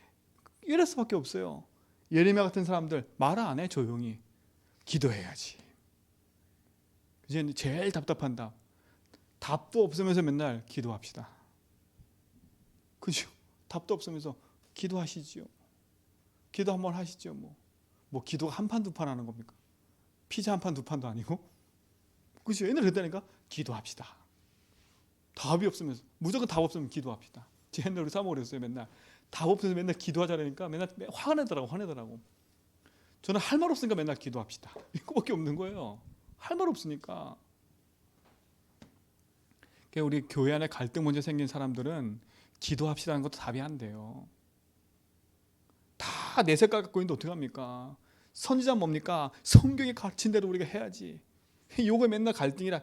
이럴 수밖에 없어요. 예레미야 같은 사람들 말 안 해. 조용히. 기도해야지. 이제 제일 답답한 답. 답도 없으면서 맨날 기도합시다. 그죠? 답도 없으면서 기도하시지요. 기도 한번 하시죠. 뭐 기도가 한 판 두 판 하는 겁니까? 피자 한 판 두 판도 아니고. 그죠? 옛날에 그랬다니까. 기도합시다. 답이 없으면서 무조건 답 없으면 기도합시다. 제 옛날에 우리 사모 그랬어요. 맨날 답 없으면서 맨날 기도하자라니까 맨날 화가 내더라고. 저는 할 말 없으니까 맨날 기도합시다. 이거밖에 없는 거예요. 할 말 없으니까. 우리 교회 안에 갈등 문제 생긴 사람들은 기도합시다는 것도 답이 안 돼요. 다 내 색깔 갖고 있는데 어떡합니까? 선지자 뭡니까? 성경이 가르친 대로 우리가 해야지. 요거 맨날 갈등이라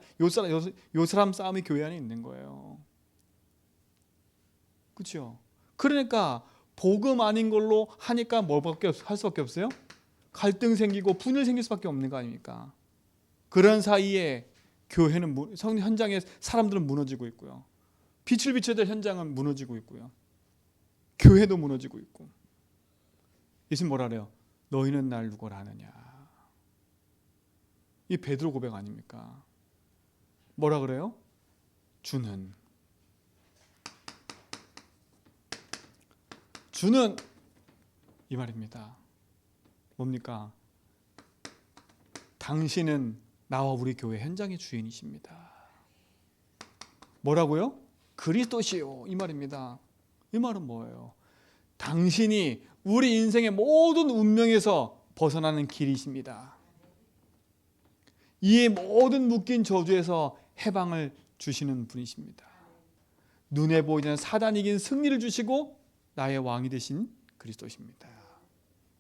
요 사람 싸움이 교회 안에 있는 거예요. 그렇죠? 그러니까 복음 아닌 걸로 하니까 뭐밖에 할 수밖에 없어요? 갈등 생기고 분열 생길 수밖에 없는 거 아닙니까? 그런 사이에 교회는 현장에 사람들은 무너지고 있고요. 빛을 비춰야 될 현장은 무너지고 있고요. 교회도 무너지고 있고. 예수님 뭐라 그래요? 너희는 날 누구라 하느냐. 이 베드로 고백 아닙니까? 뭐라 그래요? 주는 이 말입니다. 뭡니까? 당신은 나와 우리 교회 현장의 주인이십니다. 뭐라고요? 그리스도시요. 이 말입니다. 이 말은 뭐예요? 당신이 우리 인생의 모든 운명에서 벗어나는 길이십니다. 이 모든 묶인 저주에서 해방을 주시는 분이십니다. 눈에 보이지 않는 사단 이긴 승리를 주시고 나의 왕이 되신 그리스도십니다.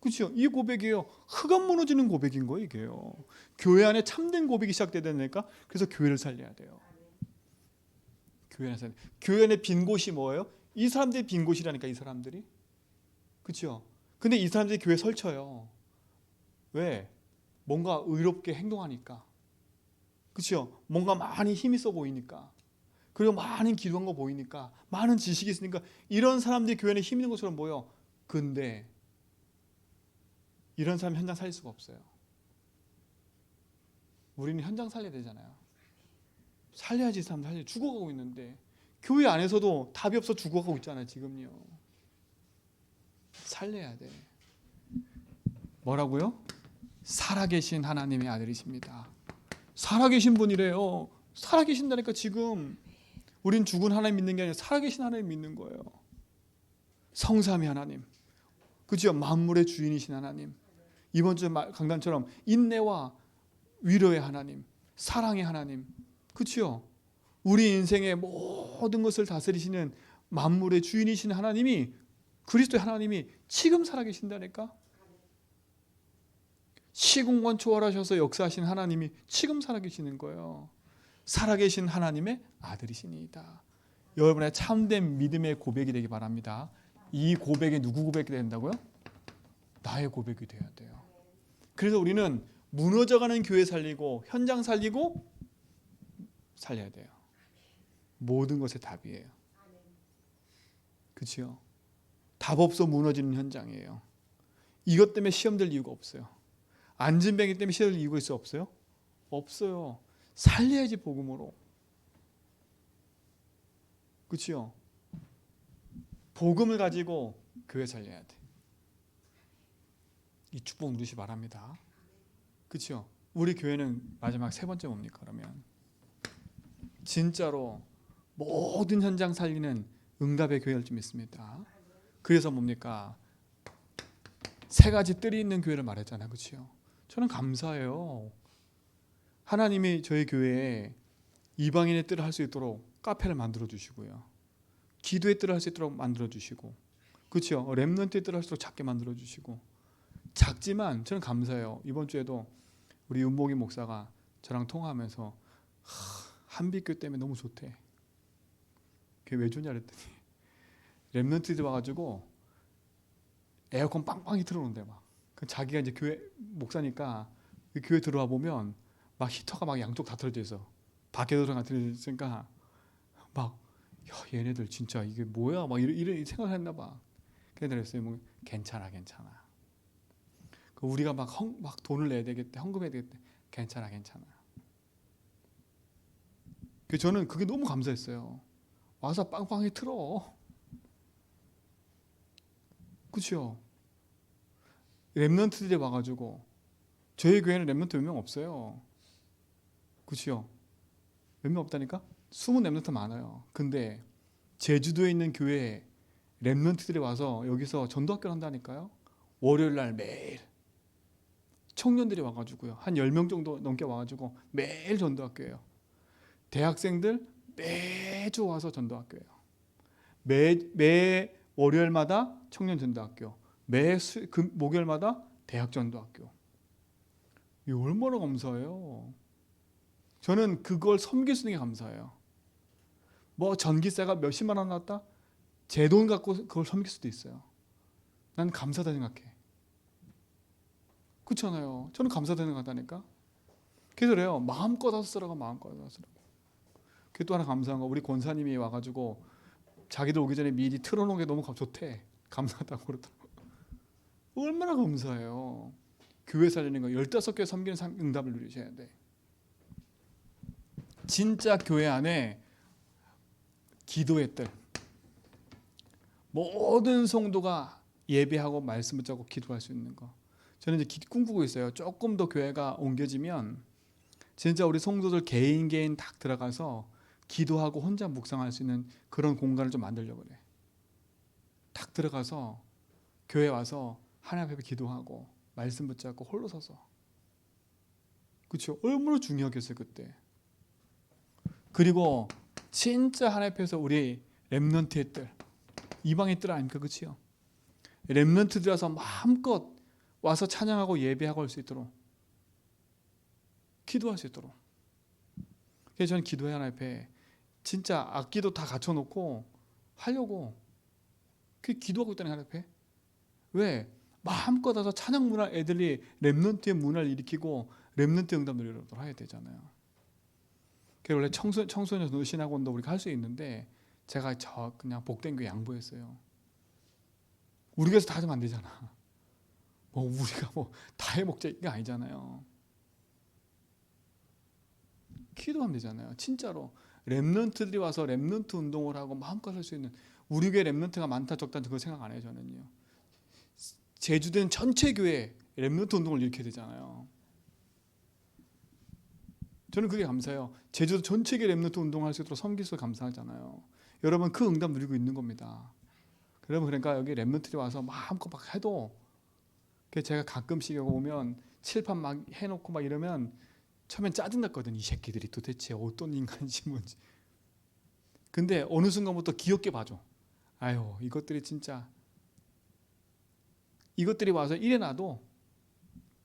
그렇죠? 이 고백이에요. 흑암 무너지는 고백인 거예요. 이게요. 교회 안에 참된 고백이 시작돼야 되니까 그래서 교회를 살려야 돼요. 교회 안에 빈 곳이 뭐예요? 이 사람들이 빈 곳이라니까. 이 사람들이. 그렇죠? 근데 이 사람들이 교회 설쳐요. 왜? 뭔가 의롭게 행동하니까. 그렇죠? 뭔가 많이 힘 있어 보이니까. 그리고 많은 기도한 거 보이니까. 많은 지식이 있으니까 이런 사람들이 교회 안에 힘 있는 것처럼 보여. 근데 이런 사람 현장 살릴 수가 없어요. 우리는 현장 살려야 되잖아요. 살려야지 사람 살려. 죽어가고 있는데 교회 안에서도 답이 없어 죽어가고 있잖아요. 지금요. 살려야 돼. 뭐라고요? 살아계신 하나님의 아들이십니다. 살아계신 분이래요. 살아계신다니까. 지금 우린 죽은 하나님 믿는 게 아니라 살아계신 하나님 믿는 거예요. 성삼위 하나님. 그죠? 만물의 주인이신 하나님. 이번 주 강단처럼 인내와 위로의 하나님, 사랑의 하나님. 그렇죠? 우리 인생의 모든 것을 다스리시는 만물의 주인이신 하나님이, 그리스도의 하나님이 지금 살아계신다니까. 시공간 초월하셔서 역사하신 하나님이 지금 살아계시는 거예요. 살아계신 하나님의 아들이시니이다. 여러분의 참된 믿음의 고백이 되기 바랍니다. 이 고백이 누구 고백이 된다고요? 나의 고백이 돼야 돼요. 그래서 우리는 무너져가는 교회 살리고 현장 살리고 살려야 돼요. 모든 것의 답이에요. 그렇죠? 답 없어 무너지는 현장이에요. 이것 때문에 시험 될 이유가 없어요. 안진뱅이 때문에 시험 될 이유가 있어 없어요? 없어요. 살려야지 복음으로. 그렇죠? 복음을 가지고 교회 살려야 돼. 이 축복 누리시 바랍니다. 그렇죠? 우리 교회는 마지막 세 번째 뭡니까? 그러면 진짜로 모든 현장 살리는 응답의 교회를 좀 믿습니다. 그래서 뭡니까? 세 가지 뜰이 있는 교회를 말했잖아요. 그렇죠? 저는 감사해요. 하나님이 저희 교회에 이방인의 뜰을 할 수 있도록 카페를 만들어 주시고요. 기도의 뜰을 할 수 있도록 만들어 주시고, 그렇죠? 렘넌트의 뜰을 할 수 있도록 작게 만들어 주시고, 작지만 저는 감사해요. 이번 주에도 우리 윤목이 목사가 저랑 통화하면서 한빛교 때문에 너무 좋대. 그게 왜 좋냐 그랬더니 렘넌트들 와가지고 에어컨 빵빵히 틀어놓는데 막. 자기가 이제 교회 목사니까 교회 들어와 보면 막 히터가 막 양쪽 다 틀어져 있어. 밖에 들어가 틀어져 있으니까 막 야, 얘네들 진짜 이게 뭐야 막 이런 생각했나 봐. 그랬어요. 뭐 괜찮아. 우리가 막 돈을 내야 되겠대, 헌금해야 되겠대. 괜찮아. 저는 그게 너무 감사했어요. 와서 빵빵히 틀어. 그렇죠? 렘넌트들이 와가지고 저희 교회는 렘넌트 몇 명 없어요. 그렇죠? 몇 명 없다니까? 숨은 렘넌트 많아요. 근데 제주도에 있는 교회에 렘넌트들이 와서 여기서 전도학교를 한다니까요. 월요일 날 매일 청년들이 와가지고요. 한 10명 정도 넘게 와가지고 매일 전도학교예요. 대학생들 매주 와서 전도학교예요. 매 월요일마다 청년 전도학교, 목요일마다 대학 전도학교. 이 얼마나 감사해요. 저는 그걸 섬길 수 있는 게 감사해요. 뭐 전기세가 몇십만 원 나왔다? 제 돈 갖고 그걸 섬길 수도 있어요. 난 감사하다 생각해. 그렇잖아요. 저는 감사하다 생각한다니까. 그래서 그래요. 마음껏 와서 쓰라고 마음껏 와서 쓰라고. 그게 또 하나 감사한 거. 우리 권사님이 와가지고 자기들 오기 전에 미리 틀어놓은 게 너무 좋대. 감사하다고 그러더라고. 얼마나 감사해요. 교회 살리는 거 15개 섬기는 응답을 누리셔야 돼. 진짜 교회 안에 기도의 뜰. 모든 성도가 예배하고 말씀 붙잡고 기도할 수 있는 거. 저는 이제 꿈꾸고 있어요. 조금 더 교회가 옮겨지면 진짜 우리 성도들 개인 딱 들어가서 기도하고 혼자 묵상할 수 있는 그런 공간을 좀 만들려고 그래. 딱 들어가서 교회 와서 하나님 앞에 기도하고 말씀 붙잡고 홀로 서서. 그렇죠? 얼마나 중요하겠어요 그때. 그리고 진짜 하나님 앞에서 우리 렘넌트의 뜰, 이방의 뜰 아닙니까? 그렇죠? 렘넌트들어서 마음껏 와서 찬양하고 예배하고 할 수 있도록 기도할 수 있도록. 그래서 저는 기도회 하나 앞에 진짜 악기도 다 갖춰놓고 하려고 그 기도하고 있다는 하나 앞에. 왜? 마음껏 와서 찬양 문화 애들이 렘넌트의 문화를 일으키고 렘넌트 응답 누리도록 해야 되잖아요. 그래서 원래 청소년 신학원도 우리가 할 수 있는데 제가 그냥 복된 교회 양보했어요. 우리 교회에서 다 하면 안 되잖아. 뭐 우리가 뭐 다 해먹자 이게 아니잖아요. 기도하면 되잖아요. 진짜로 렘넌트들이 와서 렘넌트 운동을 하고 마음껏 할 수 있는. 우리 교회 렘넌트가 많다 적다 그거 생각 안 해요. 저는요. 제주도는 전체 교회 렘넌트 운동을 일으켜야 되잖아요. 저는 그게 감사해요. 제주도 전체 교회 렘넌트 운동을 할 수 있도록 섬길 수 감사하잖아요. 여러분 그 응답 누리고 있는 겁니다. 여러분 그러니까 여기 렘넌트들이 와서 마음껏 막 해도 제가 가끔씩 여기 오면 칠판 막 해놓고 막 이러면 처음엔 짜증났거든. 이 새끼들이 도대체 어떤 인간인지 뭔지. 근데 어느 순간부터 귀엽게 봐줘. 아유 이것들이 진짜 이것들이 와서 이래놔도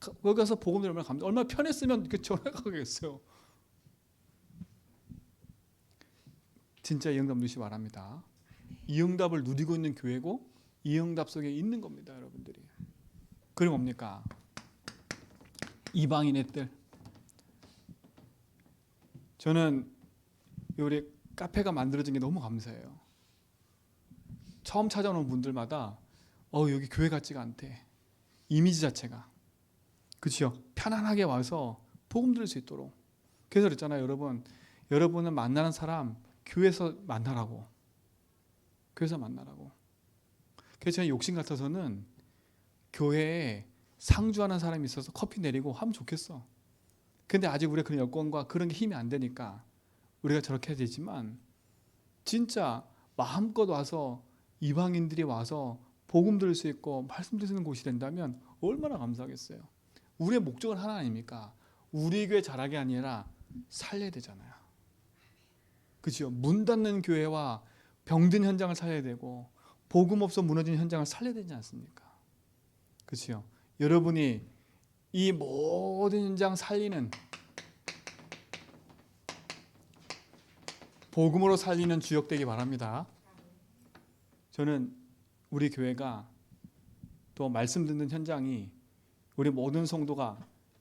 거기 가서 복음 들으면 얼마나 편했으면 이렇게 전화가겠어요. 진짜 이 응답 누리시 바랍니다. 이 응답을 누리고 있는 교회고 이 응답 속에 있는 겁니다. 여러분들이. 그리고 뭡니까? 이방인의 뜰. 저는 우리 카페가 만들어진 게 너무 감사해요. 처음 찾아오는 분들마다 여기 교회 같지가 않대. 이미지 자체가. 그렇죠? 편안하게 와서 복음 들을 수 있도록. 그래서 그랬잖아요, 여러분. 여러분은 만나는 사람 교회에서 만나라고. 교회에서 만나라고. 그래서 제가 욕심 같아서는 교회에 상주하는 사람이 있어서 커피 내리고 하면 좋겠어. 근데 아직 우리가 그런 여건과 그런 게 힘이 안 되니까 우리가 저렇게 해야 되지만, 진짜 마음껏 와서 이방인들이 와서 복음 들을 수 있고 말씀 들을 수 있는 곳이 된다면 얼마나 감사하겠어요. 우리의 목적은 하나 아닙니까? 우리 교회 잘하게 아니라 살려야 되잖아요. 그렇죠? 문 닫는 교회와 병든 현장을 살려야 되고 복음 없어 무너진 현장을 살려야 되지 않습니까? 그렇죠? 여러분이 이 모든 현장 살리는, 복음으로 살리는 주역 되기 바랍니다. 저는 우리 교회가 또 말씀 듣는 현장이 우리 모든 성도가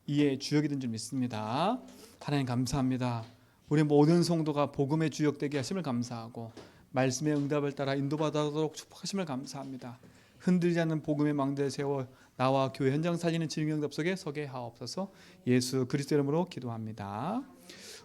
이의 주역이 된 줄 믿습니다. 하나님 감사합니다. 우리 모든 성도가 복음의 주역 되게 하심을 감사하고 말씀의 응답을 따라 인도받도록 축복하심을 감사합니다. 흔들리지 않는 복음의 망대에 세워 나와 교회 현장 살리는 진흥 응답 속에 서게 하옵소서. 예수 그리스도 이름으로 기도합니다.